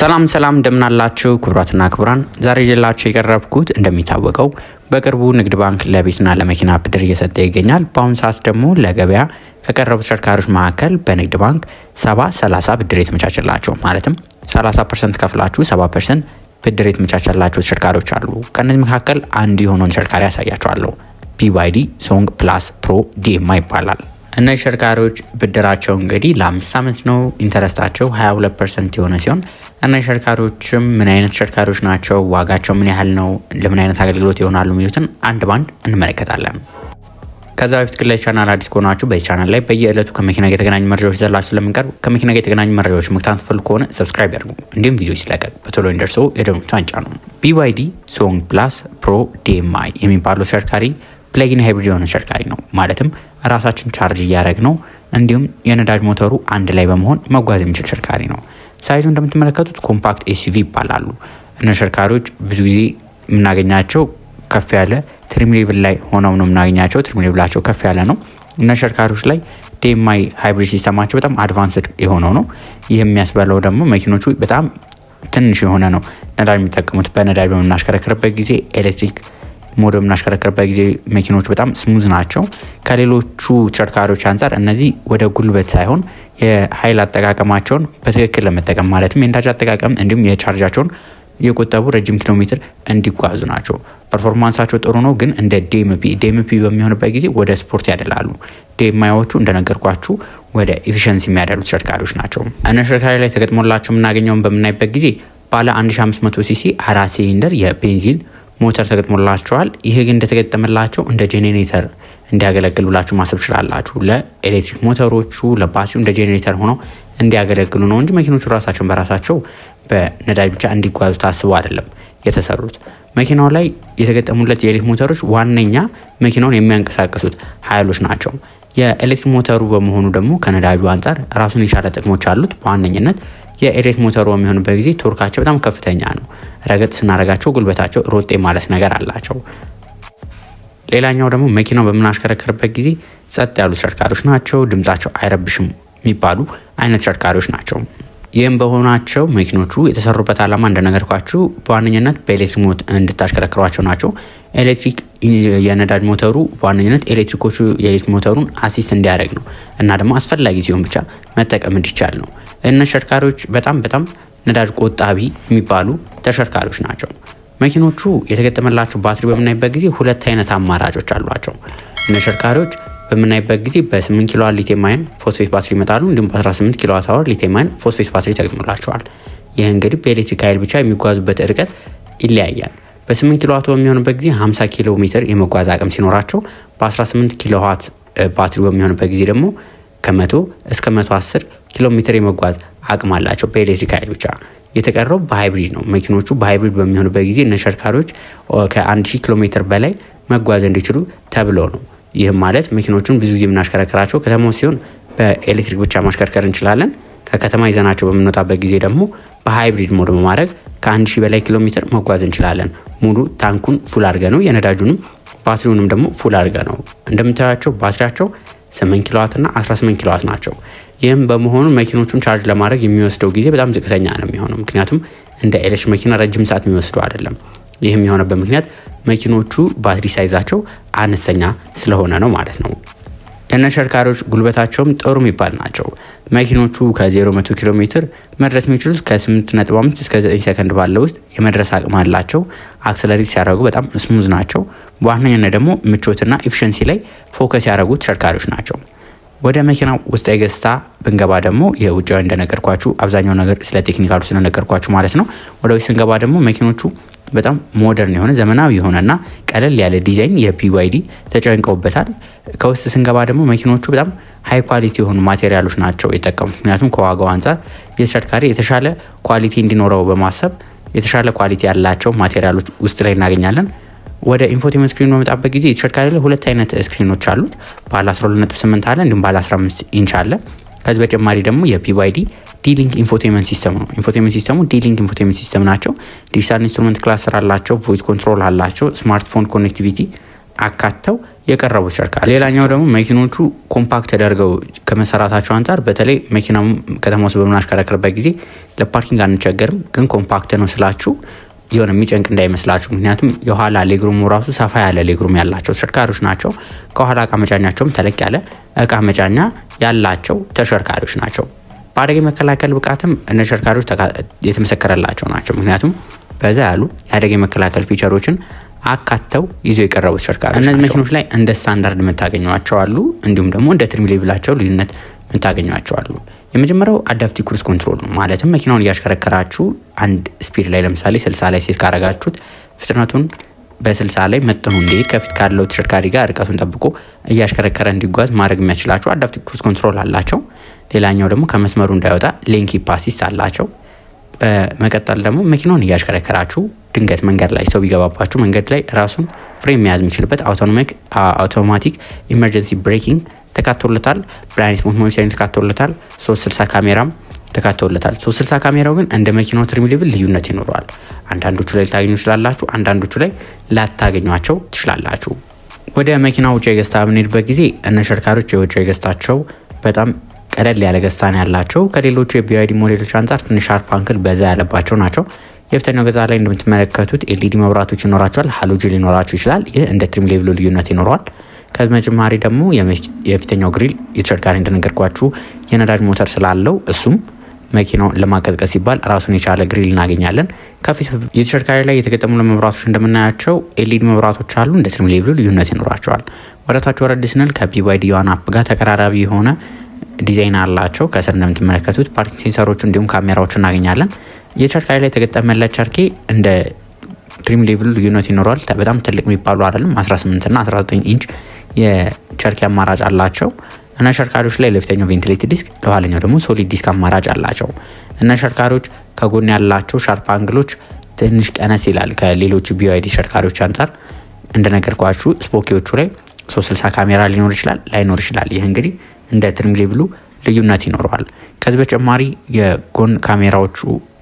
ሰላም እንደምናላችሁ ክቡራትና ክቡራን፣ ዛሬ ይዤላችሁ የቀረብኩት እንደሚታወቀው በቅርቡ ንግድ ባንክ ለቤትና ለመኪና ብድር እየሰጠ ይገኛል። በአሁኑ ሰዓት ደግሞ ለገበያ ከቀረቡ ተሽከርካሪዎች መካከል በንግድ ባንክ 70-30 ብድር የተመቻቸላቸው ማለትም 30% ከፍላችሁ 70% ብድር የተመቻቸላቸው ተሽከርካሪዎች አሉ። ከነዚህ መካከል አንዱ የሆነውን ተሽከርካሪ ያሳያችኋለሁ። BYD ሶንግ ፕላስ ፕሮ ዲኤምአይ ይባላል። እነዚህ ተሽከርካሪዎች ብድራቸው እንግዲህ ለ5 ዓመት ነው። ኢንተረስታቸው 22% የሆነ ሲሆን እነዚህ ተሽከርካሪዎችም ምን አይነት ተሽከርካሪዎች ናቸው፣ ዋጋቸው ምን ያህል ነው፣ ለምን አይነት አገልግሎት ይሆናሉ የሚሉትን አንድ ባንድ እንመለከታለን። ከዛ በፊት ግን ለዚህ ቻናል አዲስ ከሆናችሁ በዚህ ቻናል ላይ በየዕለቱ ከመኪና ጋር የተገናኙ መረጃዎች ይዘላችሁ ስለምንቀርብ ከመኪና ጋር የተገናኙ መረጃዎች መከታተል ትፈልጉ ከሆነ ሰብስክራይብ ያድርጉ። እንዲሁም ቪዲዮ ሲለቀቅ በቶሎ እንዲደርሰው የደወል ምልክቱን ይጫኑ። BYD ሶንግ ፕላስ ፕሮ ዲኤምአይ የሚባለው ተሽከርካሪ ፕሌጊን ሃይብሪድ የሆነ ተሽከርካሪ ነው። ማለትም ራሳችን ቻርጅ እያደረግ ነው፣ እንዲሁም የነዳጅ ሞተሩ አንድ ላይ በመሆን መጓዝ የሚችል ተሽከርካሪ ነው። ሳይዙ እንደምትመለከቱት ኮምፓክት SUV ይባላሉ። እነዚህ ተሽከርካሪዎች ብዙ ጊዜ የምናገኛቸው ከፍ ያለ ትሪም ሌቭል ላይ ሆነው ነው የምናገኛቸው። ትሪም ሌቭላቸው ከፍ ያለ ነው። እነዚህ ተሽከርካሪዎች ላይ ዲኤምአይ ሃይብሪድ ሲስተማቸው በጣም አድቫንስድ የሆነው ነው። ይህ የሚያስበለው ደግሞ መኪኖቹ በጣም ትንሽ የሆነ ነው ነዳጅ የሚጠቀሙት። በነዳጅ በምናሽከረክርበት ጊዜ ኤሌክትሪክ ሞድ በምናሽከረክርበት ጊዜ መኪኖቹ በጣም ስሙዝ ናቸው። ከሌሎቹ ተሽከርካሪዎች አንጻር እነዚህ ወደ ጉልበት ሳይሆን የኃይል አጠቃቀማቸውን በትክክል ለመጠቀም ማለትም የነዳጅ አጠቃቀም እንዲሁም የቻርጃቸውን የቆጠቡ ረጅም ኪሎ ሜትር እንዲጓዙ ናቸው። ፐርፎርማንሳቸው ጥሩ ነው፣ ግን እንደ ዲኤምፒ በሚሆንበት ጊዜ ወደ ስፖርት ያደላሉ። ዲኤምአይዎቹ እንደነገርኳችሁ ወደ ኤፊሽንሲ የሚያደሉ ተሽከርካሪዎች ናቸው። እነዚህ ተሽከርካሪ ላይ ተገጥሞላቸው የምናገኘውን በምናይበት ጊዜ ባለ 1500 ሲሲ 4 ሲሊንደር የቤንዚን ሞተር ተገጥሞላቸዋል። ይሄ ግን እንደተገጠመላቸው እንደ ጄኔሬተር እንዲያገለግሉላችሁ ማሰብ ትችላላችሁ። ለኤሌክትሪክ ሞተሮቹ ለባትሪው እንደ ጄኔሬተር ሆነው እንዲያገለግሉ ነው እንጂ መኪኖቹ ራሳቸውን በራሳቸው በነዳጅ ብቻ እንዲጓዙ ታስበው አይደለም የተሰሩት። መኪናው ላይ የተገጠሙለት የኤሌክትሪክ ሞተሮች ዋነኛ መኪናውን የሚያንቀሳቅሱት ኃይሎች ናቸው። የኤሌክትሪክ ሞተሩ በመሆኑ ደግሞ ከነዳጁ አንጻር ራሱን የቻለ ጥቅሞች አሉት። በዋነኝነት የኤሌክትሪክ ሞተሩ በሚሆንበት ጊዜ ቶርካቸው በጣም ከፍተኛ ነው። ረገጥ ስናደርጋቸው ጉልበታቸው ሮጤ ማለት ነገር አላቸው። ሌላኛው ደግሞ መኪናው በምናሽከረክርበት ጊዜ ጸጥ ያሉ ተሽከርካሪዎች ናቸው። ድምጻቸው አይረብሽም የሚባሉ አይነት ተሽከርካሪዎች ናቸው። ይህም በሆናቸው መኪኖቹ የተሰሩበት ዓላማ እንደነገርኳችሁ በዋነኝነት በኤሌክትሪክ ሞት እንድታሽከረክሯቸው ናቸው። ኤሌክትሪክ የነዳጅ ሞተሩ በዋነኝነት የኤሌክትሪክ ሞተሩን አሲስት እንዲያደርግ ነው እና ደግሞ አስፈላጊ ሲሆን ብቻ መጠቀም እንዲቻል ነው። እነዚህ ተሽከርካሪዎች በጣም ነዳጅ ቆጣቢ የሚባሉ ተሽከርካሪዎች ናቸው። መኪኖቹ የተገጠመላቸው ባትሪ በምናይበት ጊዜ ሁለት አይነት አማራጮች አሏቸው። እነዚህ ተሽከርካሪዎች በምናይበት ጊዜ በ8 ኪሎዋት ሊቲየም አየን ፎስፌት ባትሪ ይመጣሉ። እንዲሁም በ18 ኪሎዋት አወር ሊቲየም አየን ፎስፌት ባትሪ ተገጥሞላቸዋል። ይህ እንግዲህ በኤሌክትሪክ ኃይል ብቻ የሚጓዙበት ርቀት ይለያያል። በ8 ኪሎዋት በሚሆንበት ጊዜ 50 ኪሎ ሜትር የመጓዝ አቅም ሲኖራቸው በ18 ኪሎዋት ባትሪ በሚሆንበት ጊዜ ደግሞ ከ100 እስከ 110 ኪሎ ሜትር የመጓዝ አቅም አላቸው በኤሌክትሪክ ኃይል ብቻ። የተቀረው በሃይብሪድ ነው። መኪኖቹ በሃይብሪድ በሚሆንበት ጊዜ እነዚህ ተሽከርካሪዎች ከ1000 ኪሎ ሜትር በላይ መጓዝ እንዲችሉ ተብሎ ነው። ይህም ማለት መኪኖቹን ብዙ ጊዜ የምናሽከረክራቸው ከተማው ሲሆን በኤሌክትሪክ ብቻ ማሽከርከር እንችላለን። ከከተማ ይዘናቸው በምንወጣበት ጊዜ ደግሞ በሃይብሪድ ሞድ በማድረግ ከ1000 በላይ ኪሎ ሜትር መጓዝ እንችላለን። ሙሉ ታንኩን ፉል አድርገ ነው፣ የነዳጁንም ባትሪውንም ደግሞ ፉል አድርገ ነው። እንደምታያቸው ባትሪያቸው 8 ኪሎዋት እና 18 ኪሎዋት ናቸው። ይህም በመሆኑ መኪኖቹን ቻርጅ ለማድረግ የሚወስደው ጊዜ በጣም ዝቅተኛ ነው የሚሆነው። ምክንያቱም እንደ ኤሌክትሪክ መኪና ረጅም ሰዓት የሚወስደው አይደለም። ይህም የሆነበት ምክንያት መኪኖቹ ባትሪ ሳይዛቸው አነስተኛ ስለሆነ ነው ማለት ነው። የእነዚህ ተሽከርካሪዎች ጉልበታቸውም ጥሩ የሚባል ናቸው። መኪኖቹ ከ0-100 ኪሎ ሜትር መድረስ የሚችሉት ከ8.5 እስከ 9 ሰከንድ ባለው ውስጥ የመድረስ አቅም አላቸው። አክሰለሬት ሲያደርጉ በጣም ስሙዝ ናቸው። በዋነኛነት ደግሞ ምቾትና ኤፊሽንሲ ላይ ፎከስ ያደረጉ ተሽከርካሪዎች ናቸው። ወደ መኪናው ውስጣዊ ገጽታ ብንገባ ደግሞ የውጫዊ እንደነገርኳችሁ አብዛኛው ነገር ስለ ቴክኒካሉ ስለነገርኳችሁ ማለት ነው። ወደ ውስጥ ስንገባ ደግሞ መኪኖቹ በጣም ሞደርን የሆነ ዘመናዊ የሆነና ቀለል ያለ ዲዛይን የBYD ተጨንቀውበታል። ከውስጥ ስንገባ ደግሞ መኪኖቹ በጣም ሃይ ኳሊቲ የሆኑ ማቴሪያሎች ናቸው የጠቀሙት። ምክንያቱም ከዋጋው አንጻር የተሽከርካሪ የተሻለ ኳሊቲ እንዲኖረው በማሰብ የተሻለ ኳሊቲ ያላቸው ማቴሪያሎች ውስጥ ላይ እናገኛለን። ወደ ኢንፎቴመንት ስክሪን በመጣበት ጊዜ የተሽከርካሪ ላይ ሁለት አይነት ስክሪኖች አሉት። ባለ 12.8 አለ፣ እንዲሁም ባለ 15 ኢንች አለ። ከዚህ በተጨማሪ ደግሞ የBYD ዲሊንክ ኢንፎቴመንት ሲስተም ነው። ኢንፎቴመንት ሲስተሙ ዲሊንክ ኢንፎቴመንት ሲስተም ናቸው። ዲጂታል ኢንስትሩመንት ክላስተር አላቸው፣ ቮይስ ኮንትሮል አላቸው፣ ስማርትፎን ኮኔክቲቪቲ አካተው የቀረቡ ተሽከርካሪ። ሌላኛው ደግሞ መኪኖቹ ኮምፓክት ተደርገው ከመሰራታቸው አንጻር በተለይ መኪናው ከተማ ውስጥ በምናሽከረክርበት ጊዜ ለፓርኪንግ አንቸገርም። ግን ኮምፓክት ነው ስላችሁ የሆነ የሚጨንቅ እንዳይመስላችሁ። ምክንያቱም የኋላ ሌግሩሙ ራሱ ሰፋ ያለ ሌግሩም ያላቸው ተሽከርካሪዎች ናቸው። ከኋላ እቃ መጫኛቸውም ተለቅ ያለ እቃ መጫኛ ያላቸው ተሽከርካሪዎች ናቸው። በአደጋ የመከላከል ብቃትም እነ ተሽከርካሪዎች የተመሰከረላቸው ናቸው። ምክንያቱም በዛ ያሉ የአደጋ የመከላከል ፊቸሮችን አካተው ይዘው የቀረቡ ተሽከርካሪዎች ናቸው። እነዚህ መኪኖች ላይ እንደ ስታንዳርድ የምታገኟቸው አሉ፣ እንዲሁም ደግሞ እንደ ትሪም ሌቭላቸው ልዩነት የምታገኟቸው አሉ። የመጀመሪያው አዳፕቲቭ ክሩዝ ኮንትሮል ነው። ማለትም መኪናውን እያሽከረከራችሁ አንድ ስፒድ ላይ ለምሳሌ 60 ላይ ሴት ካረጋችሁት ፍጥነቱን በ60 ላይ መጥኑ እንዲሄድ ከፊት ካለው ተሽከርካሪ ጋር ርቀቱን ጠብቆ እያሽከረከረ እንዲጓዝ ማድረግ የሚያስችላቸው አዳፕቲቭ ክሩዝ ኮንትሮል አላቸው። ሌላኛው ደግሞ ከመስመሩ እንዳይወጣ ሌን ኪፕ አሲስት አላቸው። በመቀጠል ደግሞ መኪናውን እያሽከረከራችሁ ድንገት መንገድ ላይ ሰው ቢገባባችሁ መንገድ ላይ ራሱን ፍሬም መያዝ የሚችልበት አውቶማቲክ ኢመርጀንሲ ብሬኪንግ ተካቶለታል። ብላይንድ ስፖት ሞኒተሪንግ ተካቶለታል። 360 ካሜራም ተካቶለታል። 360 ካሜራው ግን እንደ መኪናው ትሪም ሌቭል ልዩነት ይኖረዋል። አንዳንዶቹ ላይ ልታገኙ ትችላላችሁ፣ አንዳንዶቹ ላይ ላታገኟቸው ትችላላችሁ። ወደ መኪናው ውጫዊ ገጽታ በምንሄድበት ጊዜ እነ ተሽከርካሪዎች የውጫዊ ገጽታቸው በጣም ቀለል ያለ ገጽታ ያላቸው ከሌሎቹ የቢዋይዲ ሞዴሎች አንጻር ትንሽ ሻርፕ አንክል በዛ ያለባቸው ናቸው። የፊተኛው ገጽታ ላይ እንደምትመለከቱት ኤልኢዲ መብራቶች ይኖራቸዋል። ሃሎጅን ሊኖራቸው ይችላል። ይህ እንደ ትሪም ሌቭሉ ልዩነት ይኖረዋል። ከዚህ በተጨማሪ ደግሞ የፊተኛው ግሪል የተሽከርካሪ እንደነገርኳችሁ የነዳጅ ሞተር ስላለው እሱም መኪናውን ለማቀዝቀዝ ሲባል ራሱን የቻለ ግሪል እናገኛለን። ከፊት የተሽከርካሪ ላይ የተገጠሙ መብራቶች እንደምናያቸው ኤልኢዲ መብራቶች አሉ። እንደ ትሪም ሌቭሉ ልዩነት ይኖራቸዋል። ወደታች ወረድ ስንል ከቢዋይዲ ዋን አፕ ጋር ተቀራራቢ የሆነ ዲዛይን አላቸው። ከስር እንደምትመለከቱት ፓርኪንግ ሴንሰሮች እንዲሁም ካሜራዎች እናገኛለን። የተሽከርካሪ ላይ የተገጠመለት ቸርኬ እንደ ትሪም ሌቭሉ ልዩነት ይኖረዋል። በጣም ትልቅ የሚባሉ አይደለም። 18 እና 19 ኢንች የቸርኬ አማራጭ አላቸው። እነ ተሽከርካሪዎች ላይ ለፊተኛው ቬንቲሌትድ ዲስክ፣ ለኋለኛው ደግሞ ሶሊድ ዲስክ አማራጭ አላቸው። እነ ተሽከርካሪዎች ከጎን ያላቸው ሻርፕ አንግሎች ትንሽ ቀነስ ይላል ከሌሎቹ ቢዋይዲ ተሽከርካሪዎች አንጻር። እንደነገርኳችሁ ስፖኪዎቹ ላይ 360 ካሜራ ሊኖር ይችላል፣ ላይኖር ይችላል። ይህ እንግዲህ እንደ ትሪም ሌቭሉ ልዩነት ይኖረዋል። ከዚህ በተጨማሪ የጎን ካሜራዎቹ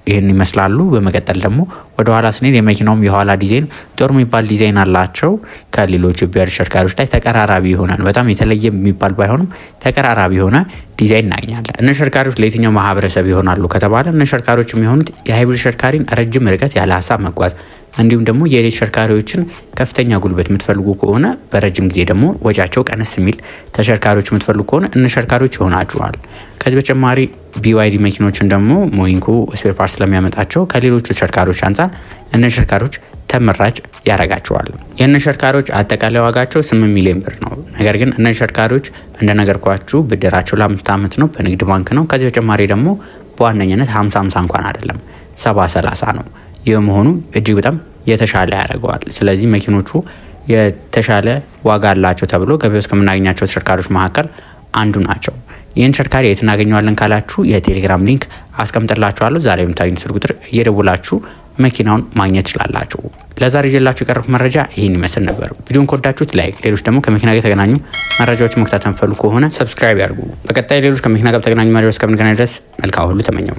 ይህን ይመስላሉ። በመቀጠል ደግሞ ወደ ኋላ ስንሄድ የመኪናውም የኋላ ዲዛይን ጥሩ የሚባል ዲዛይን አላቸው። ከሌሎች የቢዋይዲ ተሽከርካሪዎች ላይ ተቀራራቢ ይሆናል። በጣም የተለየ የሚባል ባይሆንም ተቀራራቢ የሆነ ዲዛይን እናገኛለን። እነ ተሽከርካሪዎች ለየትኛው ማህበረሰብ ይሆናሉ ከተባለ እነ ተሽከርካሪዎች የሚሆኑት የሃይብሪድ ተሽከርካሪን ረጅም ርቀት ያለ ሀሳብ መጓዝ እንዲሁም ደግሞ የኤሌክትሪክ ተሽከርካሪዎችን ከፍተኛ ጉልበት የምትፈልጉ ከሆነ በረጅም ጊዜ ደግሞ ወጫቸው ቀነስ የሚል ተሽከርካሪዎች የምትፈልጉ ከሆነ እነ ተሽከርካሪዎች ይሆናችኋል። ከዚህ በተጨማሪ ቢዋይዲ መኪኖችን ደግሞ ሞይንኮ ስፔር ፓርት ስለሚያመጣቸው ከሌሎቹ ተሽከርካሪዎች አንጻር እነ ተሽከርካሪዎች ተመራጭ ያደርጋቸዋል። የእነ ተሽከርካሪዎች አጠቃላይ ዋጋቸው 8 ሚሊዮን ብር ነው። ነገር ግን እነ ተሽከርካሪዎች እንደነገርኳችሁ ብድራቸው ለ5 ዓመት ነው፣ በንግድ ባንክ ነው። ከዚህ በተጨማሪ ደግሞ በዋነኝነት 50-50 እንኳን አይደለም 70-30 ነው። ይህ መሆኑ እጅግ በጣም የተሻለ ያደርገዋል። ስለዚህ መኪኖቹ የተሻለ ዋጋ አላቸው ተብሎ ገበያ ውስጥ ከምናገኛቸው ተሽከርካሪዎች መካከል አንዱ ናቸው። ይህን ተሽከርካሪ የት እናገኘዋለን ካላችሁ የቴሌግራም ሊንክ አስቀምጥላችኋለሁ። ዛሬ የምታገኙት ስልክ ቁጥር እየደውላችሁ መኪናውን ማግኘት ትችላላችሁ። ለዛሬ ይዤላችሁ የቀረብኩት መረጃ ይህን ይመስል ነበር። ቪዲዮን ከወዳችሁት ላይክ፣ ሌሎች ደግሞ ከመኪና ጋር የተገናኙ መረጃዎች መከታተል ፈልጉ ከሆነ ሰብስክራይብ ያድርጉ። በቀጣይ ሌሎች ከመኪና ጋር የተገናኙ መረጃዎች እስከምንገናኝ ድረስ መልካም ሁሉ ተመኘው።